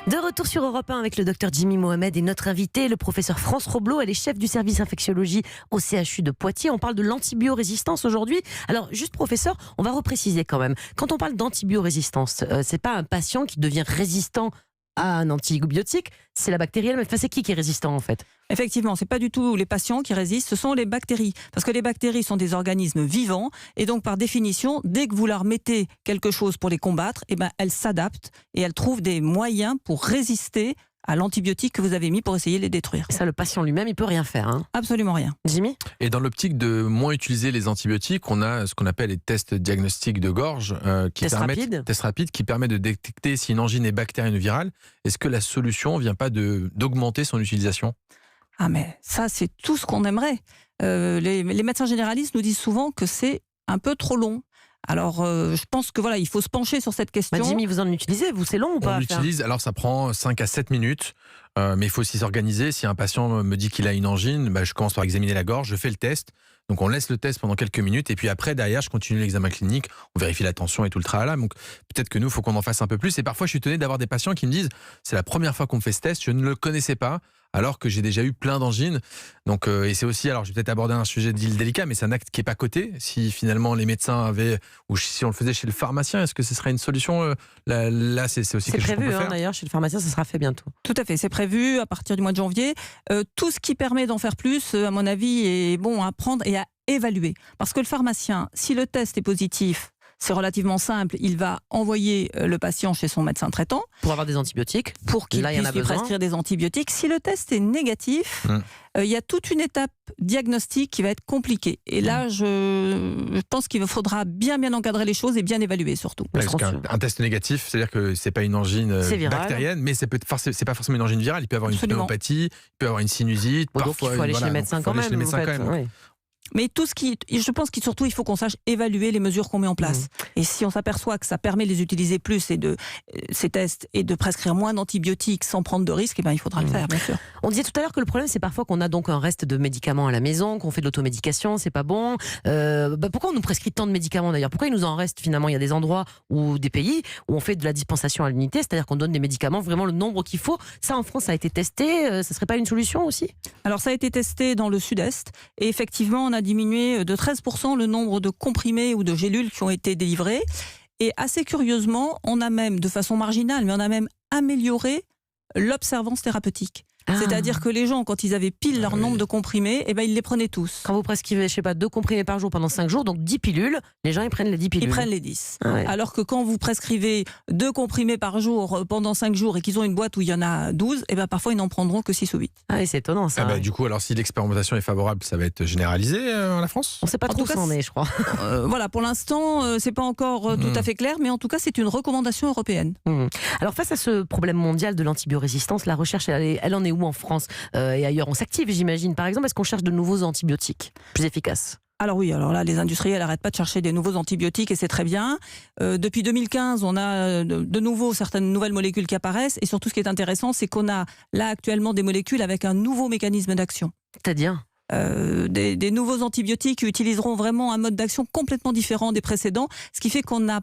De retour sur Europe 1 avec le docteur Jimmy Mohamed et notre invité, le professeur France Roblot. Elle est chef du service infectiologie au CHU de Poitiers. On parle de l'antibiorésistance aujourd'hui. Alors, juste professeur, on va repréciser quand même. Quand on parle d'antibiorésistance, c'est pas un patient qui devient résistant à un antibiotique, c'est la bactérie elle-même. Enfin, c'est qui est résistant en fait? Effectivement, ce n'est pas du tout les patients qui résistent, ce sont les bactéries. Parce que les bactéries sont des organismes vivants et donc par définition, dès que vous leur mettez quelque chose pour les combattre, elles s'adaptent et elles trouvent des moyens pour résister à l'antibiotique que vous avez mis pour essayer de les détruire. Et ça, le patient lui-même, il peut rien faire. Hein. Absolument rien. Jimmy? Et dans l'optique de moins utiliser les antibiotiques, on a ce qu'on appelle les tests diagnostiques de gorge Tests rapides qui permettent de détecter si une angine est bactérienne ou virale. Est-ce que la solution ne vient pas d'augmenter son utilisation? Ah mais ça, c'est tout ce qu'on aimerait. Les médecins généralistes nous disent souvent que c'est un peu trop long. Alors, je pense que il faut se pencher sur cette question. Jimmy, vous en utilisez, vous, c'est long ou pas? On l'utilise, alors ça prend 5 à 7 minutes, mais il faut aussi s'organiser. Si un patient me dit qu'il a une angine, je commence par examiner la gorge, je fais le test. Donc on laisse le test pendant quelques minutes, et puis après, derrière, je continue l'examen clinique, on vérifie la tension et tout le tralala. Donc peut-être que nous, il faut qu'on en fasse un peu plus. Et parfois, je suis étonné d'avoir des patients qui me disent, c'est la première fois qu'on me fait ce test, je ne le connaissais pas, alors que j'ai déjà eu plein d'angines. Donc, et c'est aussi, alors je vais peut-être aborder un sujet délicat, mais c'est un acte qui n'est pas coté. Si finalement les médecins avaient, ou si on le faisait chez le pharmacien, est-ce que ce serait une solution? Là, c'est aussi quelque chose qu'on peut faire. Prévu, d'ailleurs, chez le pharmacien, ça sera fait bientôt. Tout à fait, c'est prévu à partir du mois de janvier. Tout ce qui permet d'en faire plus, à mon avis, est bon à prendre et à évaluer. Parce que le pharmacien, si le test est positif, c'est relativement simple, il va envoyer le patient chez son médecin traitant. Pour avoir des antibiotiques. Pour qu'il puisse lui prescrire des antibiotiques. Si le test est négatif, il y a toute une étape diagnostique qui va être compliquée. Et là, je pense qu'il faudra bien encadrer les choses et bien évaluer surtout. Parce qu'un test négatif, c'est-à-dire que c'est pas une angine bactérienne, mais c'est pas forcément une angine virale. Il peut avoir une pneumopathie, il peut avoir une sinusite. Donc il faut aller chez le médecin quand même. Oui. Mais je pense qu'il faut qu'on sache évaluer les mesures qu'on met en place. Et si on s'aperçoit que ça permet de les utiliser plus ces tests et de prescrire moins d'antibiotiques sans prendre de risques, il faudra le faire, bien sûr. On disait tout à l'heure que le problème, c'est parfois qu'on a donc un reste de médicaments à la maison, qu'on fait de l'automédication, c'est pas bon. Pourquoi on nous prescrit tant de médicaments d'ailleurs? Pourquoi il nous en reste finalement? Il y a des endroits ou des pays où on fait de la dispensation à l'unité, c'est-à-dire qu'on donne des médicaments vraiment le nombre qu'il faut. Ça, en France, ça a été testé. Ça serait pas une solution aussi? Alors, ça a été testé dans le sud-est et effectivement, on a diminué de 13% le nombre de comprimés ou de gélules qui ont été délivrés. Et assez curieusement, on a même, de façon marginale, mais on a même amélioré l'observance thérapeutique. C'est-à-dire que les gens, quand ils avaient pile leur nombre de comprimés, ils les prenaient tous. Quand vous prescrivez, 2 comprimés par jour pendant 5 jours, donc 10 pilules, les gens ils prennent les 10 pilules. Ils prennent les 10. Alors que quand vous prescrivez 2 comprimés par jour pendant 5 jours et qu'ils ont une boîte où il y en a 12, parfois ils n'en prendront que 6 ou 8. C'est étonnant ça. Du coup, alors si l'expérimentation est favorable, ça va être généralisé en la France? On ne sait pas trop où ça en est, je crois. Pour l'instant, c'est pas encore tout à fait clair, mais en tout cas, c'est une recommandation européenne. Alors face à ce problème mondial de l'antibiorésistance, la recherche, elle en est où en France et ailleurs? On s'active, j'imagine. Par exemple, est-ce qu'on cherche de nouveaux antibiotiques plus efficaces? Alors oui, alors là, les industriels n'arrêtent pas de chercher des nouveaux antibiotiques et c'est très bien. Depuis 2015, on a de nouveau certaines nouvelles molécules qui apparaissent et surtout ce qui est intéressant, c'est qu'on a là actuellement des molécules avec un nouveau mécanisme d'action. C'est-à-dire des nouveaux antibiotiques qui utiliseront vraiment un mode d'action complètement différent des précédents, ce qui fait qu'on a...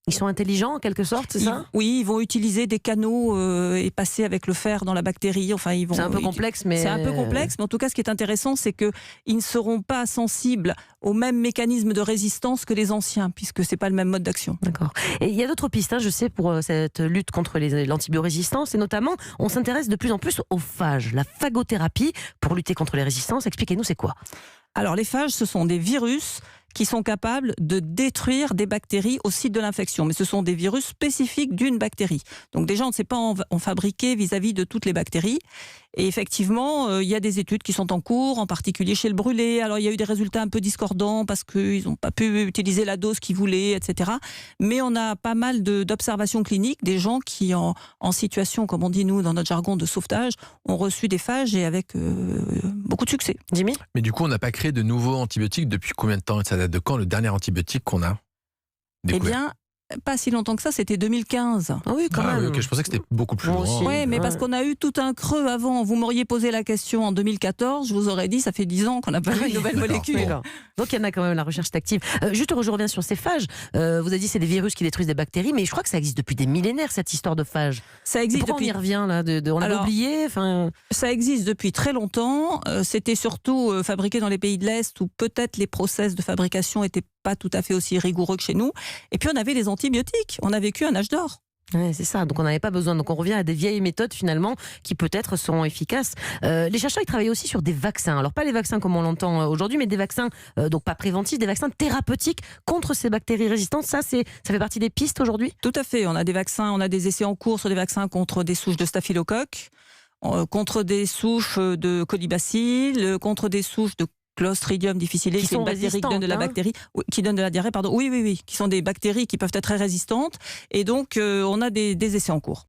Ils sont intelligents en quelque sorte, c'est ça? Oui, ils vont utiliser des canaux et passer avec le fer dans la bactérie. C'est un peu complexe, mais... C'est un peu complexe, mais en tout cas, ce qui est intéressant, c'est qu'ils ne seront pas sensibles au même mécanisme de résistance que les anciens, puisque c'est pas le même mode d'action. D'accord. Et il y a d'autres pistes, je sais, pour cette lutte contre l'antibiorésistance, et notamment, on s'intéresse de plus en plus aux phages, la phagothérapie pour lutter contre les résistances. Expliquez-nous, c'est quoi? Alors, les phages, ce sont des virus qui sont capables de détruire des bactéries au site de l'infection. Mais ce sont des virus spécifiques d'une bactérie. Donc déjà, on ne sait pas en fabriquer vis-à-vis de toutes les bactéries. Et effectivement, il y a des études qui sont en cours, en particulier chez le brûlé. Alors, il y a eu des résultats un peu discordants parce qu'ils n'ont pas pu utiliser la dose qu'ils voulaient, etc. Mais on a pas mal d'observations cliniques, des gens qui, en situation, comme on dit nous, dans notre jargon de sauvetage, ont reçu des phages et avec beaucoup de succès. Jimmy ? Mais du coup, on n'a pas créé de nouveaux antibiotiques depuis combien de temps? Ça date de quand, le dernier antibiotique qu'on a découvert? pas si longtemps que ça, c'était 2015. Ah oui, quand Ah, même. oui, ok, je pensais que c'était beaucoup plus Moi loin. aussi. Oui, mais parce qu'on a eu tout un creux avant. Vous m'auriez posé la question en 2014, je vous aurais dit, ça fait 10 ans qu'on n'a pas eu une nouvelle D'accord. molécule. D'accord. Donc il y en a quand même, la recherche est active. Juste, je reviens sur ces phages. Vous avez dit c'est des virus qui détruisent des bactéries, mais je crois que ça existe depuis des millénaires, cette histoire de phages. Ça Et existe pourquoi on y depuis revient là on l'avait Alors, oublié enfin... Ça existe depuis très longtemps. C'était surtout fabriqué dans les pays de l'Est où peut-être les process de fabrication n'étaient pas tout à fait aussi rigoureux que chez nous. Et puis on avait les antibiotiques. On a vécu un âge d'or. Ouais, c'est ça, donc on n'avait pas besoin. Donc on revient à des vieilles méthodes finalement qui peut-être seront efficaces. Les chercheurs ils travaillent aussi sur des vaccins. Alors pas les vaccins comme on l'entend aujourd'hui, mais des vaccins donc pas préventifs, des vaccins thérapeutiques contre ces bactéries résistantes. Ça fait partie des pistes aujourd'hui. Tout à fait. On a des vaccins, on a des essais en cours sur des vaccins contre des souches de staphylocoque, contre des souches de colibacilles, contre des souches de Clostridium difficile, Qui c'est une sont bactérie qui donne de la résistantes, bactérie, qui donne de la diarrhée, pardon. Oui, qui sont des bactéries qui peuvent être très résistantes. Et donc, on a des essais en cours.